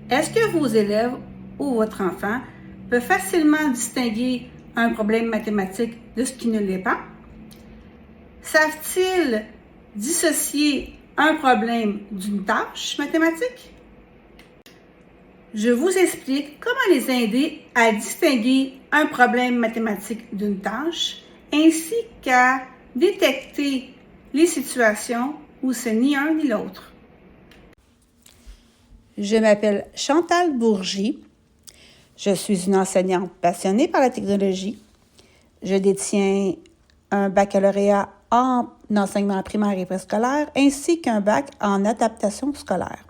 Est-ce que vos élèves ou votre enfant peut facilement distinguer un problème mathématique de ce qui ne l'est pas? Savent-ils dissocier un problème d'une tâche mathématique? Je vous explique comment les aider à distinguer un problème mathématique d'une tâche, ainsi qu'à détecter les situations où c'est ni un ni l'autre. Je m'appelle Chantal Bourgie. Je suis une enseignante passionnée par la technologie. Je détiens un baccalauréat en enseignement primaire et préscolaire ainsi qu'un bac en adaptation scolaire.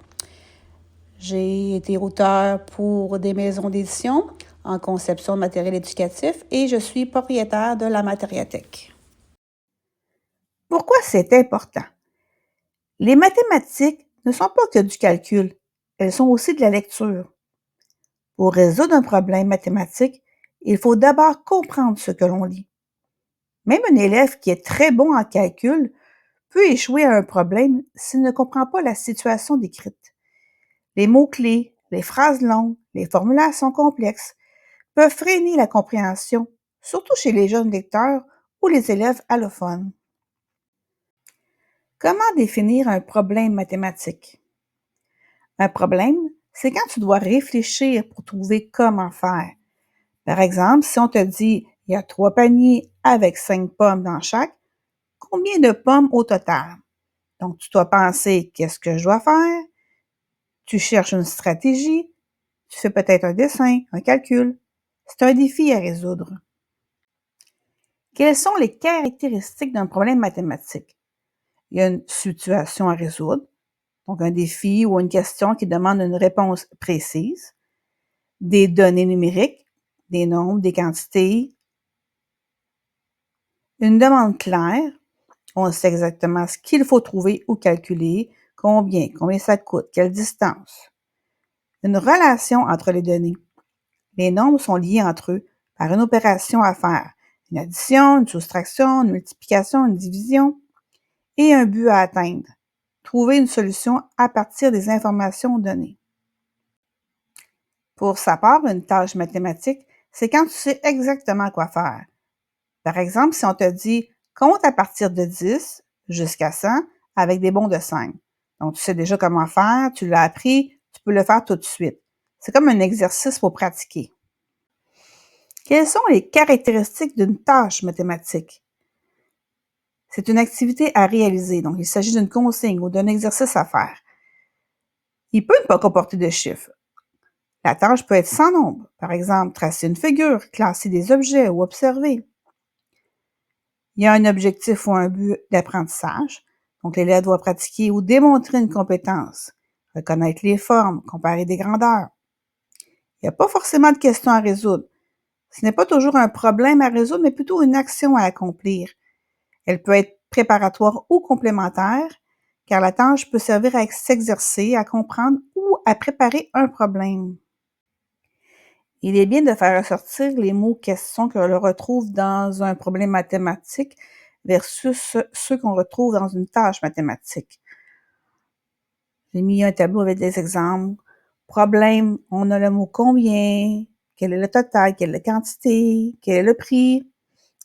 J'ai été auteure pour des maisons d'édition en conception de matériel éducatif et je suis propriétaire de la Matériathèque. Pourquoi c'est important? Les mathématiques ne sont pas que du calcul, elles sont aussi de la lecture. Pour résoudre un problème mathématique, il faut d'abord comprendre ce que l'on lit. Même un élève qui est très bon en calcul peut échouer à un problème s'il ne comprend pas la situation décrite. Les mots-clés, les phrases longues, les formulations complexes peuvent freiner la compréhension, surtout chez les jeunes lecteurs ou les élèves allophones. Comment définir un problème mathématique? Un problème, c'est quand tu dois réfléchir pour trouver comment faire. Par exemple, si on te dit il y a 3 paniers avec 5 pommes dans chaque, combien de pommes au total? Donc, tu dois penser qu'est-ce que je dois faire? Tu cherches une stratégie, tu fais peut-être un dessin, un calcul. C'est un défi à résoudre. Quelles sont les caractéristiques d'un problème mathématique? Il y a une situation à résoudre, donc un défi ou une question qui demande une réponse précise, des données numériques, des nombres, des quantités, une demande claire, on sait exactement ce qu'il faut trouver ou calculer, combien ça coûte, quelle distance. Une relation entre les données. Les nombres sont liés entre eux par une opération à faire, une addition, une soustraction, une multiplication, une division, et un but à atteindre. Trouver une solution à partir des informations données. Pour sa part, une tâche mathématique, c'est quand tu sais exactement quoi faire. Par exemple, si on te dit « compte à partir de 10 jusqu'à 100 avec des bons de 5 ». Donc, tu sais déjà comment faire, tu l'as appris, tu peux le faire tout de suite. C'est comme un exercice pour pratiquer. Quelles sont les caractéristiques d'une tâche mathématique? C'est une activité à réaliser, donc il s'agit d'une consigne ou d'un exercice à faire. Il peut ne pas comporter de chiffres. La tâche peut être sans nombre, par exemple tracer une figure, classer des objets ou observer. Il y a un objectif ou un but d'apprentissage, donc l'élève doit pratiquer ou démontrer une compétence, reconnaître les formes, comparer des grandeurs. Il n'y a pas forcément de questions à résoudre. Ce n'est pas toujours un problème à résoudre, mais plutôt une action à accomplir. Elle peut être préparatoire ou complémentaire, car la tâche peut servir à s'exercer, à comprendre ou à préparer un problème. Il est bien de faire ressortir les mots questions que l'on retrouve dans un problème mathématique versus ceux qu'on retrouve dans une tâche mathématique. J'ai mis un tableau avec des exemples. Problème, on a le mot combien, quel est le total, quelle est la quantité, quel est le prix.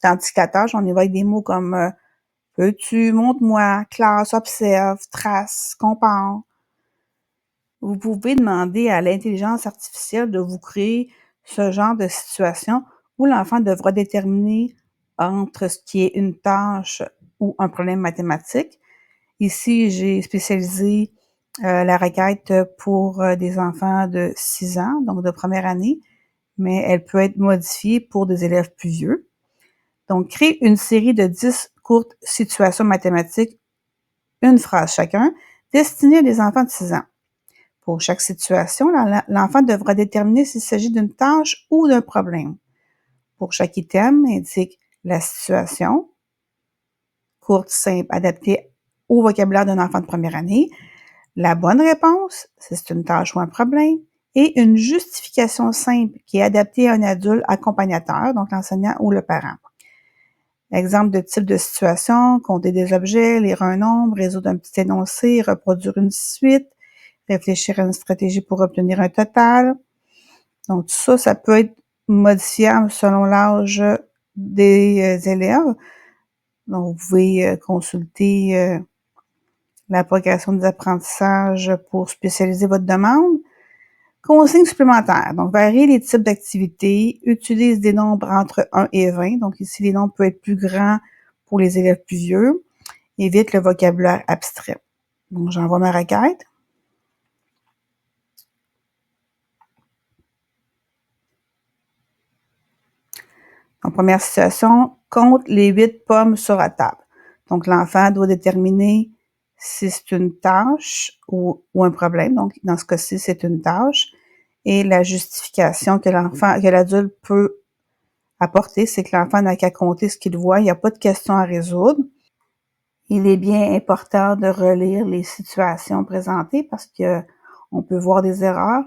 Tandis qu'à tâche, on y va avec des mots comme peux-tu, montre-moi, classe, observe, trace, compare. Vous pouvez demander à l'intelligence artificielle de vous créer ce genre de situation où l'enfant devra déterminer entre ce qui est une tâche ou un problème mathématique. Ici, j'ai spécialisé la requête pour des enfants de 6 ans, donc de première année, mais elle peut être modifiée pour des élèves plus vieux. Donc, créer une série de 10 courtes situations mathématiques, une phrase chacun, destinées à des enfants de 6 ans. Pour chaque situation, l'enfant devra déterminer s'il s'agit d'une tâche ou d'un problème. Pour chaque item, indique la situation, courte, simple, adaptée au vocabulaire d'un enfant de première année, la bonne réponse, si c'est une tâche ou un problème, et une justification simple qui est adaptée à un adulte accompagnateur, donc l'enseignant ou le parent. Exemple de type de situation, compter des objets, lire un nombre, résoudre un petit énoncé, reproduire une suite, réfléchir à une stratégie pour obtenir un total. Donc, tout ça, ça peut être modifiable selon l'âge des élèves. Donc, vous pouvez consulter la progression des apprentissages pour spécialiser votre demande. Consignes supplémentaires. Donc, varier les types d'activités. Utilise des nombres entre 1 et 20. Donc, ici, les nombres peuvent être plus grands pour les élèves plus vieux. Évite le vocabulaire abstrait. Donc, j'envoie ma requête. En première situation, compte les 8 pommes sur la table. Donc, l'enfant doit déterminer si c'est une tâche ou un problème. Donc, dans ce cas-ci, c'est une tâche. Et la justification que l'adulte peut apporter, c'est que l'enfant n'a qu'à compter ce qu'il voit. Il n'y a pas de question à résoudre. Il est bien important de relire les situations présentées parce que on peut voir des erreurs.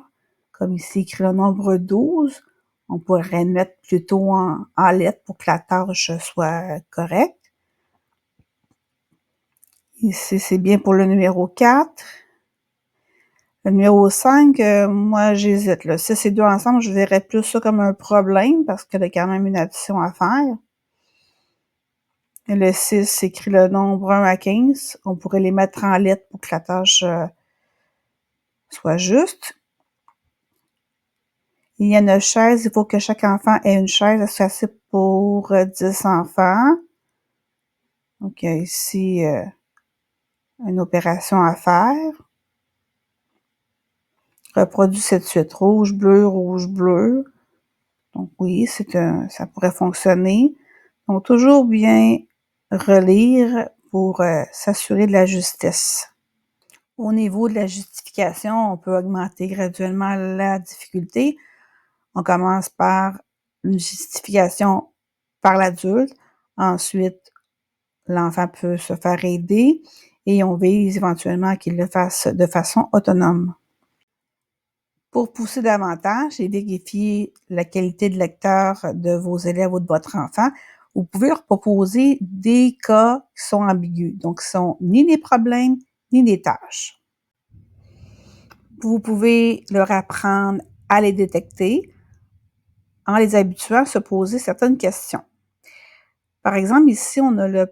Comme ici, écrit le nombre 12. On pourrait le mettre plutôt en lettres pour que la tâche soit correcte. Ici, c'est bien pour le numéro 4. Le numéro 5, moi, j'hésite. Là. Si c'est deux ensemble, je verrais plus ça comme un problème parce qu'il y a quand même une addition à faire. Et le 6 écrit le nombre 1 à 15. On pourrait les mettre en lettres pour que la tâche soit juste. Il y a 9 chaises. Il faut que chaque enfant ait une chaise. C'est assez pour 10 enfants. Donc, il y a ici une opération à faire. Reproduit cette suite rouge, bleu, rouge, bleu. Donc oui, ça pourrait fonctionner. Donc toujours bien relire pour s'assurer de la justesse. Au niveau de la justification, on peut augmenter graduellement la difficulté. On commence par une justification par l'adulte. Ensuite, l'enfant peut se faire aider et on vise éventuellement qu'il le fasse de façon autonome. Pour pousser davantage et vérifier la qualité de lecteur de vos élèves ou de votre enfant, vous pouvez leur proposer des cas qui sont ambigus. Donc, ce sont ni des problèmes, ni des tâches. Vous pouvez leur apprendre à les détecter en les habituant à se poser certaines questions. Par exemple, ici, on a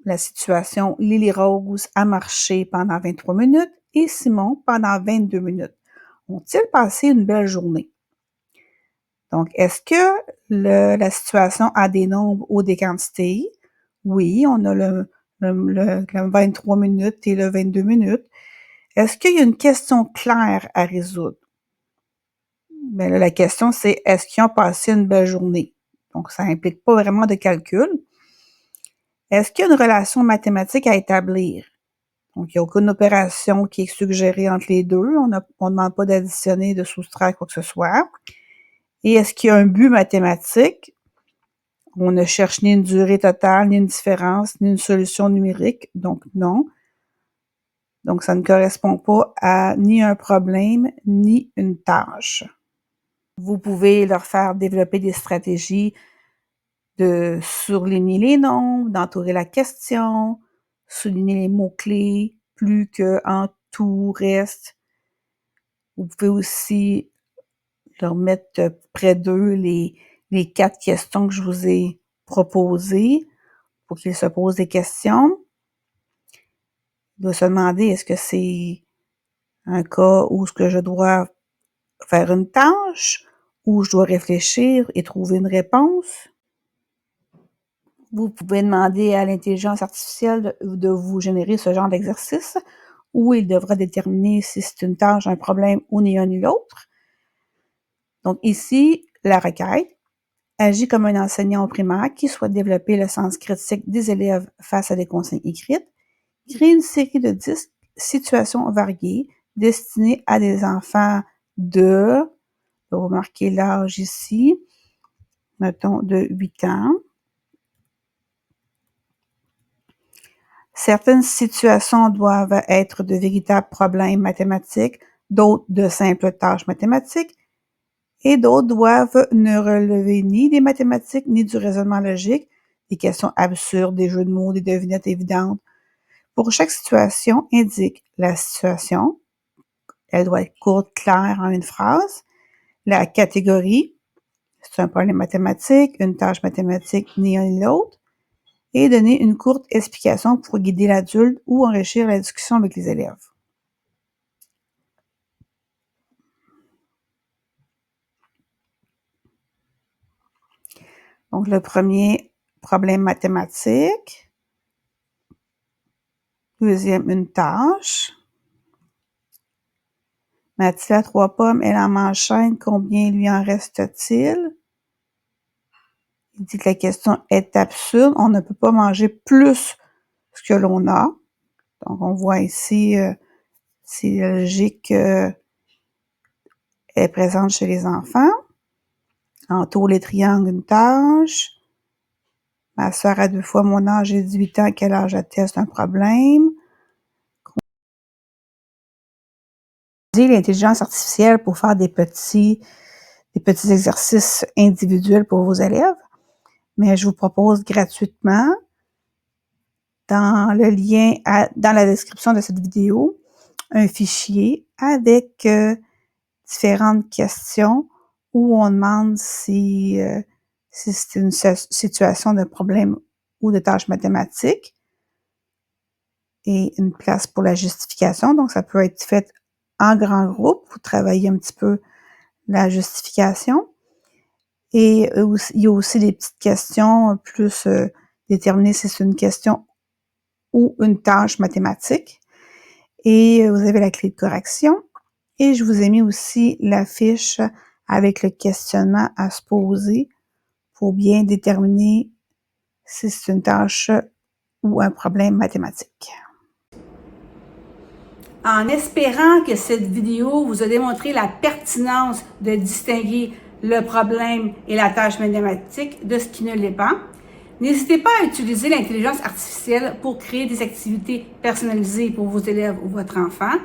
la situation « Lily Rose a marché pendant 23 minutes et Simon pendant 22 minutes. Ont-ils passé une belle journée? » Donc, est-ce que la situation a des nombres ou des quantités? Oui, on a le 23 minutes et le 22 minutes. Est-ce qu'il y a une question claire à résoudre? Bien là, la question, c'est est-ce qu'ils ont passé une belle journée? Donc, ça implique pas vraiment de calcul. Est-ce qu'il y a une relation mathématique à établir? Donc, il n'y a aucune opération qui est suggérée entre les deux. On ne demande pas d'additionner, de soustraire, quoi que ce soit. Et est-ce qu'il y a un but mathématique? On ne cherche ni une durée totale, ni une différence, ni une solution numérique. Donc, non. Donc, ça ne correspond pas à ni un problème, ni une tâche. Vous pouvez leur faire développer des stratégies de surligner les nombres, d'entourer la question, souligner les mots-clés, plus que en tout reste. Vous pouvez aussi leur mettre près d'eux les 4 questions que je vous ai proposées pour qu'ils se posent des questions. Il doit se demander est-ce que c'est un cas où est-ce que je dois faire une tâche, où je dois réfléchir et trouver une réponse. Vous pouvez demander à l'intelligence artificielle de vous générer ce genre d'exercice où il devra déterminer si c'est une tâche, un problème ou ni un ni l'autre. Donc ici, la requête agit comme un enseignant au primaire qui souhaite développer le sens critique des élèves face à des consignes écrites. Crée une série de 10 situations variées destinées à des enfants de, vous marquez l'âge ici, mettons de 8 ans. Certaines situations doivent être de véritables problèmes mathématiques, d'autres de simples tâches mathématiques, et d'autres doivent ne relever ni des mathématiques ni du raisonnement logique, des questions absurdes, des jeux de mots, des devinettes évidentes. Pour chaque situation, indique la situation, Elle doit être courte, claire, en une phrase. La catégorie, c'est un problème mathématique, une tâche mathématique, ni un ni l'autre. Et donner une courte explication pour guider l'adulte ou enrichir la discussion avec les élèves. Donc, le premier, problème mathématique. Deuxième, une tâche. Mathilde a 3 pommes, elle en mange 5, combien lui en reste-t-il? Il dit que la question est absurde, on ne peut pas manger plus que l'on a. Donc, on voit ici, si la logique est présente chez les enfants. Entoure les triangles, une tâche. Ma sœur a 2 fois mon âge, j'ai 18 ans, quel âge a-t-elle? C'est un problème. L'intelligence artificielle pour faire des petits exercices individuels pour vos élèves. Mais je vous propose gratuitement, dans le lien, dans la description de cette vidéo, un fichier avec différentes questions où on demande si c'est une situation de problème ou de tâche mathématique et une place pour la justification. Donc, ça peut être fait en grand groupe pour travailler un petit peu la justification. Et il y a aussi des petites questions plus déterminées si c'est une question ou une tâche mathématique. Et vous avez la clé de correction. Et je vous ai mis aussi la fiche avec le questionnement à se poser pour bien déterminer si c'est une tâche ou un problème mathématique. En espérant que cette vidéo vous a démontré la pertinence de distinguer le problème et la tâche mathématique de ce qui ne l'est pas, n'hésitez pas à utiliser l'intelligence artificielle pour créer des activités personnalisées pour vos élèves ou votre enfant.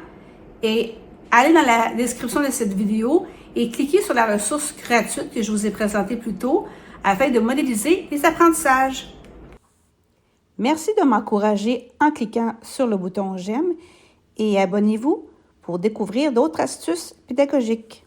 Et allez dans la description de cette vidéo et cliquez sur la ressource gratuite que je vous ai présentée plus tôt afin de modéliser les apprentissages. Merci de m'encourager en cliquant sur le bouton j'aime et abonnez-vous pour découvrir d'autres astuces pédagogiques.